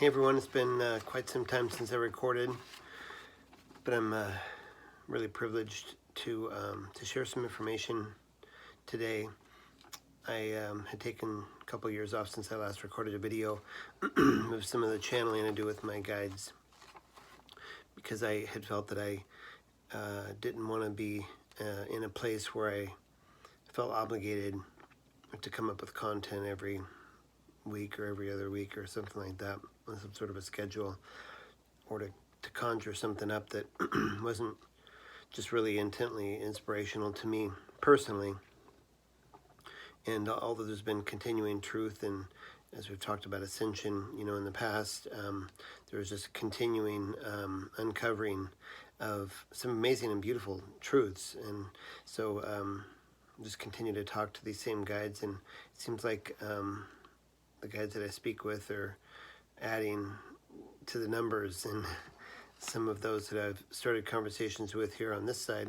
Hey everyone, it's been quite some time since I recorded, but I'm really privileged to share some information today. I had taken a couple years off since I last recorded a video with some of the channeling I do with my guides, because I had felt that I didn't want to be in a place where I felt obligated to come up with content every week or every other week or something like that, on some sort of a schedule, or to conjure something up that wasn't just really intently inspirational to me personally. And although there's been continuing truth, and as we've talked about ascension, in the past, there's just continuing uncovering of some amazing and beautiful truths. And so just continue to talk to these same guides, and it seems like the guides that I speak with are adding to the numbers, and some of those that I've started conversations with here on this side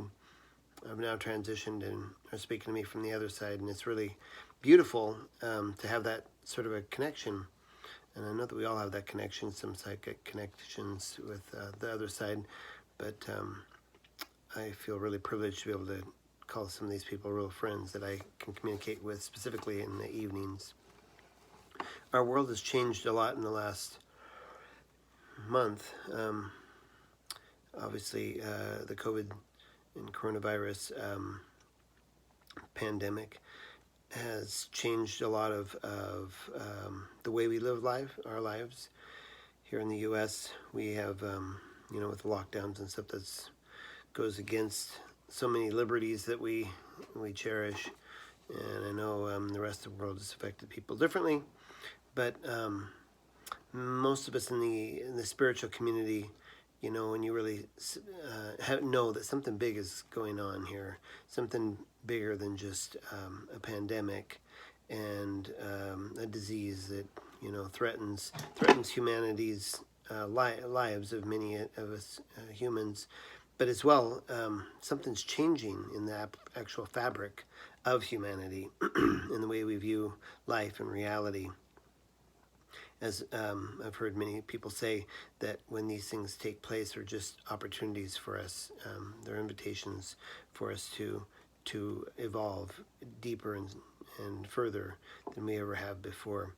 have now transitioned and are speaking to me from the other side, and it's really beautiful to have that sort of a connection. And I know that we all have that connection, some psychic connections with the other side, but I feel really privileged to be able to call some of these people real friends that I can communicate with, specifically in the evenings. Our world has changed a lot in the last month. Obviously, the COVID and coronavirus pandemic has changed a lot of the way we live our lives. Here in the U.S., we have, with lockdowns and stuff, that goes against so many liberties that we cherish. And I know the rest of the world has affected people differently, but most of us in the spiritual community, when you really know that something big is going on here, something bigger than just a pandemic and a disease that threatens humanity's lives of many of us humans, but as well something's changing in the actual fabric of humanity in the way we view life and reality. As I've heard many people say, that when these things take place, are just opportunities for us. They're invitations for us to evolve deeper and further than we ever have before.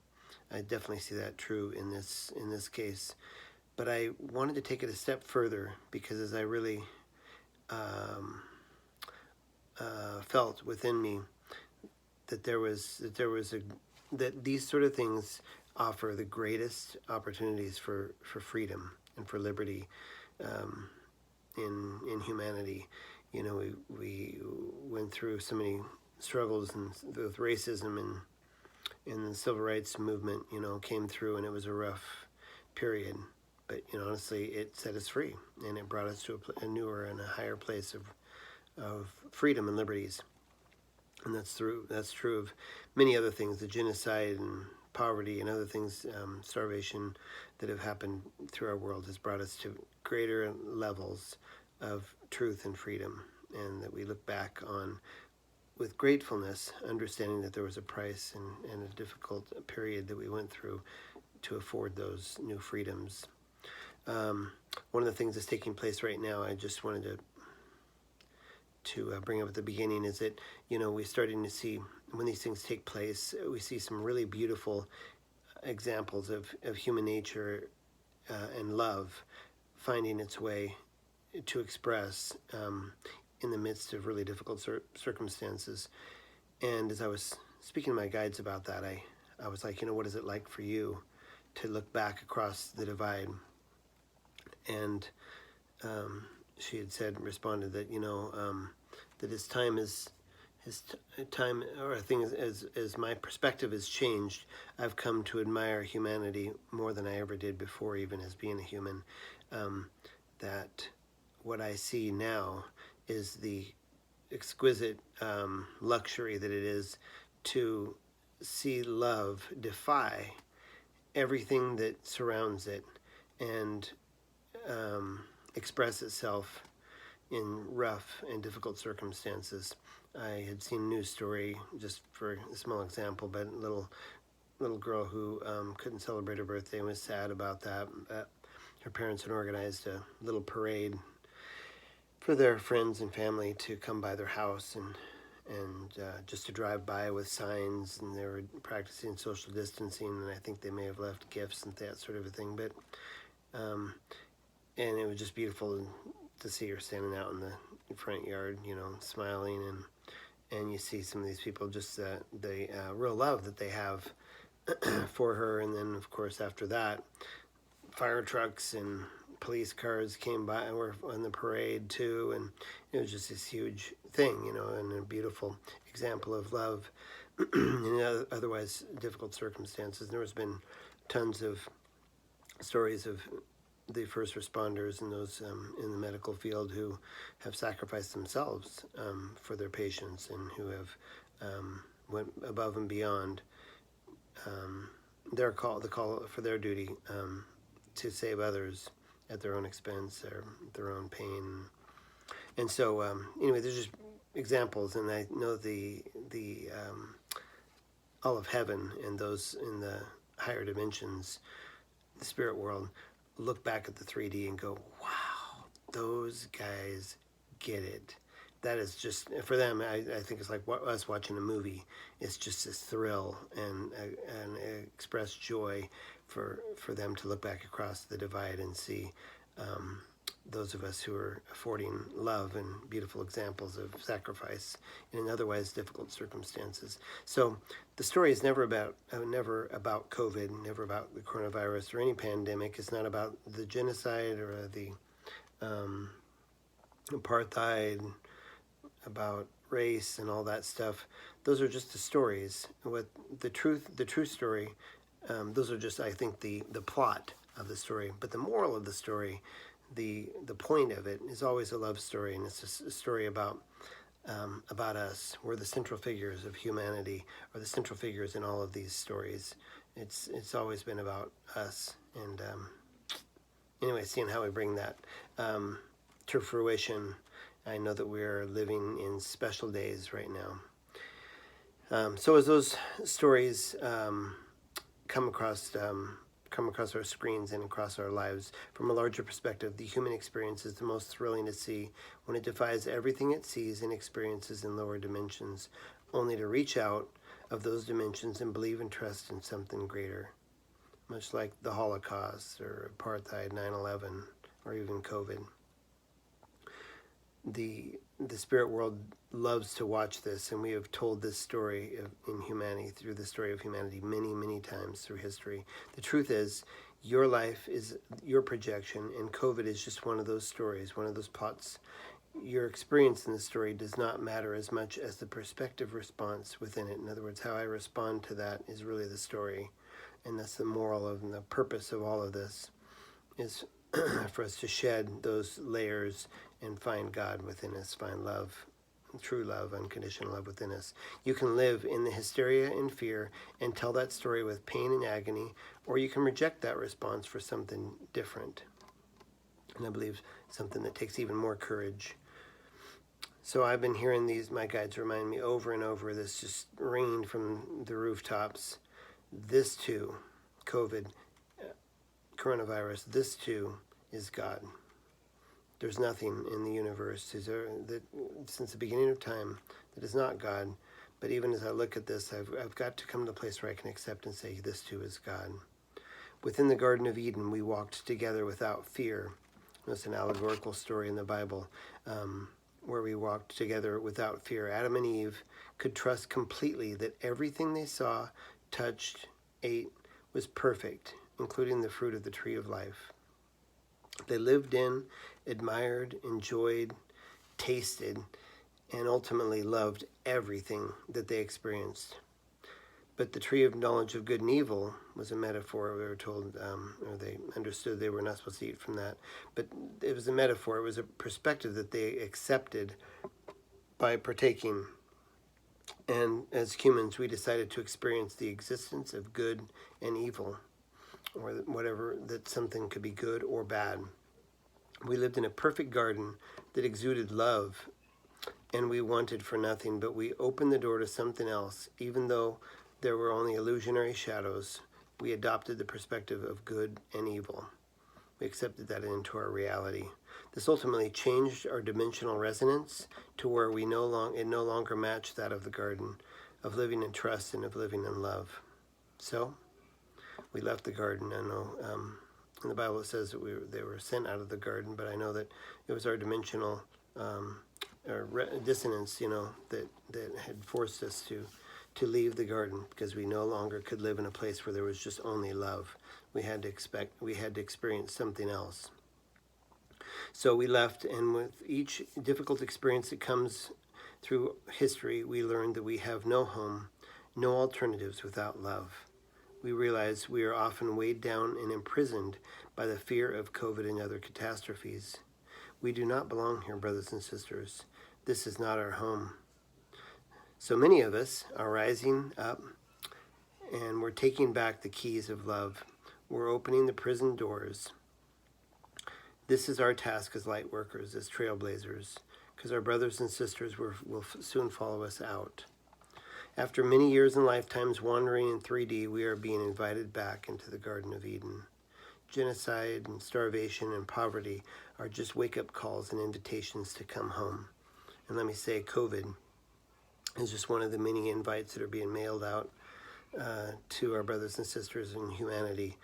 I definitely see that true in this case. But I wanted to take it a step further, because as I really felt within me that that these sort of things offer the greatest opportunities for freedom and for liberty in humanity. We went through so many struggles with racism, and the civil rights movement came through, and it was a rough period, but honestly, it set us free, and it brought us to a newer and a higher place of freedom and liberties. And that's true of many other things, the genocide and poverty and other things, starvation that have happened through our world has brought us to greater levels of truth and freedom, and that we look back on with gratefulness, understanding that there was a price and a difficult period that we went through to afford those new freedoms. One of the things that's taking place right now, I just wanted to bring up at the beginning, is that we're starting to see, when these things take place, we see some really beautiful examples of human nature and love finding its way to express in the midst of really difficult circumstances. And as I was speaking to my guides about that, I was like, what is it like for you to look back across the divide? And she had responded that that his time or things, as my perspective has changed, I've come to admire humanity more than I ever did before, even as being a human. That what I see now is the exquisite luxury that it is to see love defy everything that surrounds it, and express itself in rough and difficult circumstances. I had seen a news story, just for a small example, but a little little girl who couldn't celebrate her birthday and was sad about that. Her parents had organized a little parade for their friends and family to come by their house and just to drive by with signs, and they were practicing social distancing, and I think they may have left gifts and that sort of a thing. But and it was just beautiful to see her standing out in the front yard, smiling, and you see some of these people, just the real love that they have for her. And then, of course, after that, fire trucks and police cars came by and were on the parade too, and it was just this huge thing, and a beautiful example of love in otherwise difficult circumstances. There has been tons of stories of the first responders and those in the medical field who have sacrificed themselves for their patients, and who have went above and beyond the call for their duty to save others at their own expense or their own pain. And so anyway, there's just examples, and I know the all of heaven and those in the higher dimensions, the spirit world, look back at the 3D and go, wow, those guys get it. That is just, for them, I think it's like us watching a movie. It's just this thrill and express joy for them to look back across the divide and see those of us who are affording love and beautiful examples of sacrifice in otherwise difficult circumstances. So the story is never about COVID, never about the coronavirus or any pandemic. It's not about the genocide or the apartheid, about race and all that stuff. Those are just the stories. What the true story, those are just, I think, the plot of the story. But the moral of the story, the point of it, is always a love story, and it's a story about us. We're the central figures of humanity, or the central figures in all of these stories. It's always been about us. And anyway, seeing how we bring that to fruition, I know that we are living in special days right now. So as those stories come across our screens and across our lives, from a larger perspective, the human experience is the most thrilling to see when it defies everything it sees and experiences in lower dimensions, only to reach out of those dimensions and believe and trust in something greater, much like the Holocaust or apartheid, 9/11, or even COVID. The spirit world loves to watch this, and we have told this story in humanity, through the story of humanity, many, many times through history. The truth is, your life is your projection, and COVID is just one of those stories, one of those plots. Your experience in the story does not matter as much as the perspective response within it. In other words, how I respond to that is really the story, and that's the moral of and the purpose of all of this, is for us to shed those layers and find God within us, find love, true love, unconditional love within us. You can live in the hysteria and fear and tell that story with pain and agony, or you can reject that response for something different. And I believe something that takes even more courage. So I've been hearing my guides remind me over and over, this just ringing from the rooftops. This too, COVID, coronavirus, this too is God. There's nothing in the universe that since the beginning of time that is not God. But even as I look at this, I've got to come to a place where I can accept and say, this too is God. Within the Garden of Eden, we walked together without fear. It's an allegorical story in the Bible, where we walked together without fear. Adam and Eve could trust completely that everything they saw, touched, ate was perfect, including the fruit of the tree of life. They lived in, admired, enjoyed, tasted, and ultimately loved everything that they experienced. But the tree of knowledge of good and evil was a metaphor. We were told, or they understood they were not supposed to eat from that. But it was a metaphor. It was a perspective that they accepted by partaking. And as humans, we decided to experience the existence of good and evil, or whatever, that something could be good or bad. We lived in a perfect garden that exuded love, and we wanted for nothing, but we opened the door to something else, even though there were only illusionary shadows, we adopted the perspective of good and evil. We accepted that into our reality. This ultimately changed our dimensional resonance to where it no longer matched that of the garden, of living in trust and of living in love. So, we left the garden. I know in the Bible it says that they were sent out of the garden, but I know that it was our dimensional dissonance, that had forced us to leave the garden, because we no longer could live in a place where there was just only love. We had to experience something else. So we left, and with each difficult experience that comes through history, we learned that we have no home, no alternatives without love. We realize we are often weighed down and imprisoned by the fear of COVID and other catastrophes. We do not belong here, brothers and sisters. This is not our home. So many of us are rising up, and we're taking back the keys of love. We're opening the prison doors. This is our task as light workers, as trailblazers, because our brothers and sisters will soon follow us out. After many years and lifetimes wandering in 3D, we are being invited back into the Garden of Eden. Genocide and starvation and poverty are just wake-up calls and invitations to come home. And let me say, COVID is just one of the many invites that are being mailed out to our brothers and sisters in humanity,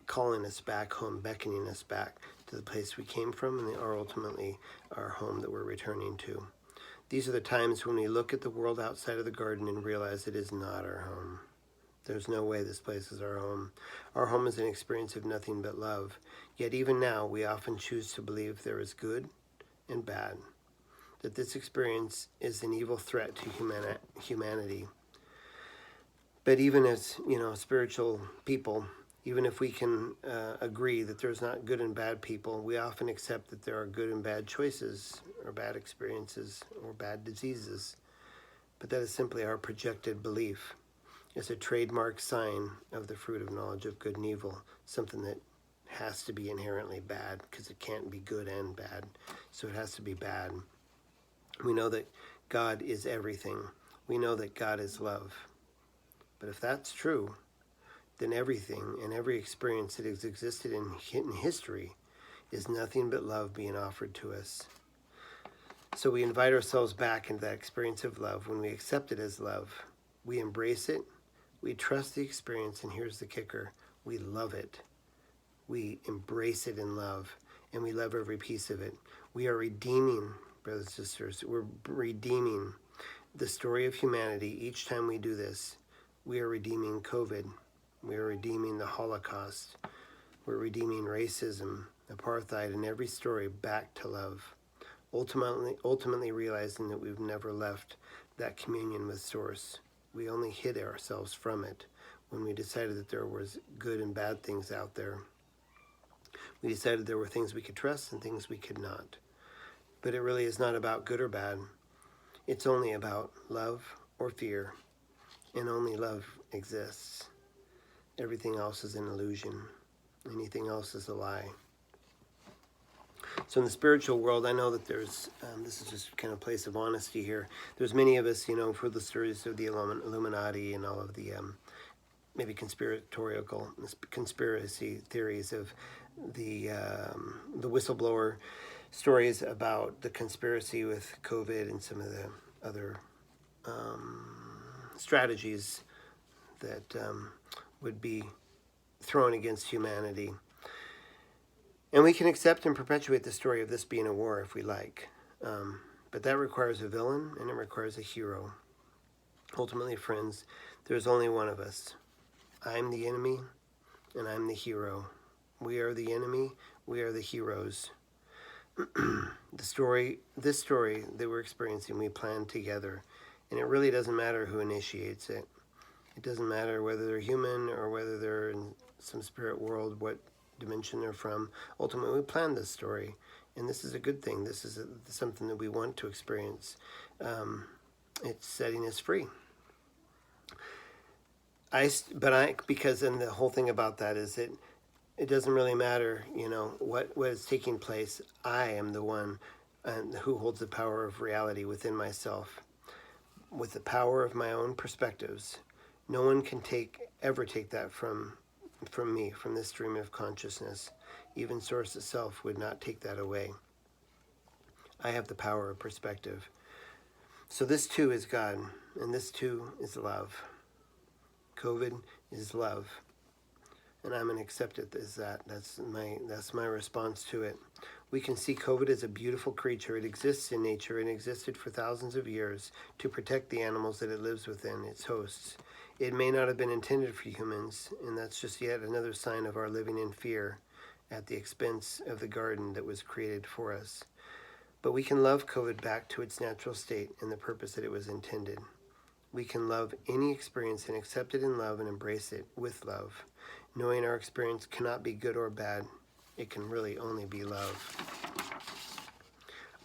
calling us back home, beckoning us back to the place we came from, and are ultimately our home that we're returning to. These are the times when we look at the world outside of the garden and realize it is not our home. There's no way this place is our home. Our home is an experience of nothing but love. Yet even now, we often choose to believe there is good and bad, that this experience is an evil threat to humanity. But even as, spiritual people, even if we can agree that there's not good and bad people, we often accept that there are good and bad choices, or bad experiences, or bad diseases. But that is simply our projected belief. It's a trademark sign of the fruit of knowledge of good and evil, something that has to be inherently bad, because it can't be good and bad, so it has to be bad. We know that God is everything. We know that God is love. But if that's true, then everything and every experience that has existed in history is nothing but love being offered to us. So we invite ourselves back into that experience of love. When we accept it as love, we embrace it, we trust the experience, and here's the kicker: we love it. We embrace it in love, and we love every piece of it. We are redeeming, brothers and sisters, we're redeeming the story of humanity. Each time we do this, we are redeeming COVID. We are redeeming the Holocaust. We're redeeming racism, apartheid, and every story back to love. Ultimately realizing that we've never left that communion with Source. We only hid ourselves from it when we decided that there was good and bad things out there. We decided there were things we could trust and things we could not. But it really is not about good or bad. It's only about love or fear, and only love exists. Everything else is an illusion. Anything else is a lie. So in the spiritual world, I know that there's, this is just kind of a place of honesty here. There's many of us, for the stories of the Illuminati and all of the maybe conspiracy theories of the whistleblower stories about the conspiracy with COVID and some of the other strategies that would be thrown against humanity. And we can accept and perpetuate the story of this being a war if we like. But that requires a villain and it requires a hero. Ultimately, friends, there's only one of us. I'm the enemy and I'm the hero. We are the enemy, we are the heroes. This story that we're experiencing, we planned together. And it really doesn't matter who initiates it. It doesn't matter whether they're human or whether they're in some spirit world, what dimension they're from. Ultimately, we planned this story, and this is a good thing. This is something that we want to experience. It's setting us free. Because then the whole thing about that is it doesn't really matter, what is taking place. I am the one who holds the power of reality within myself, with the power of my own perspectives. No one can ever take that from me, from this stream of consciousness. Even Source itself would not take that away. I have the power of perspective. So this too is God, and this too is love. COVID is love, and I'm going to accept it as that. That's my response to it. We can see COVID as a beautiful creature. It exists in nature and existed for thousands of years to protect the animals that it lives within, its hosts. It may not have been intended for humans, and that's just yet another sign of our living in fear at the expense of the garden that was created for us. But we can love COVID back to its natural state and the purpose that it was intended. We can love any experience and accept it in love and embrace it with love, knowing our experience cannot be good or bad. It can really only be love.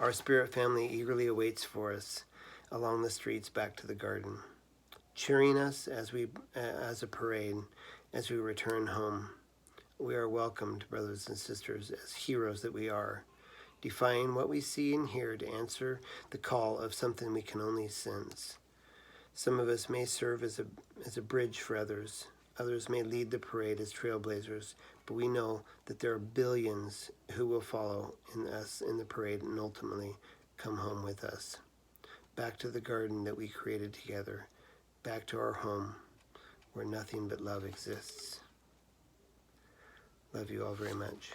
Our spirit family eagerly awaits for us along the streets back to the garden, cheering us as a parade as we return home. We are welcomed, brothers and sisters, as heroes that we are, defying what we see and hear to answer the call of something we can only sense. Some of us may serve as a bridge for others. Others may lead the parade as trailblazers, but we know that there are billions who will follow in us in the parade and ultimately come home with us. Back to the garden that we created together. Back to our home where nothing but love exists. Love you all very much.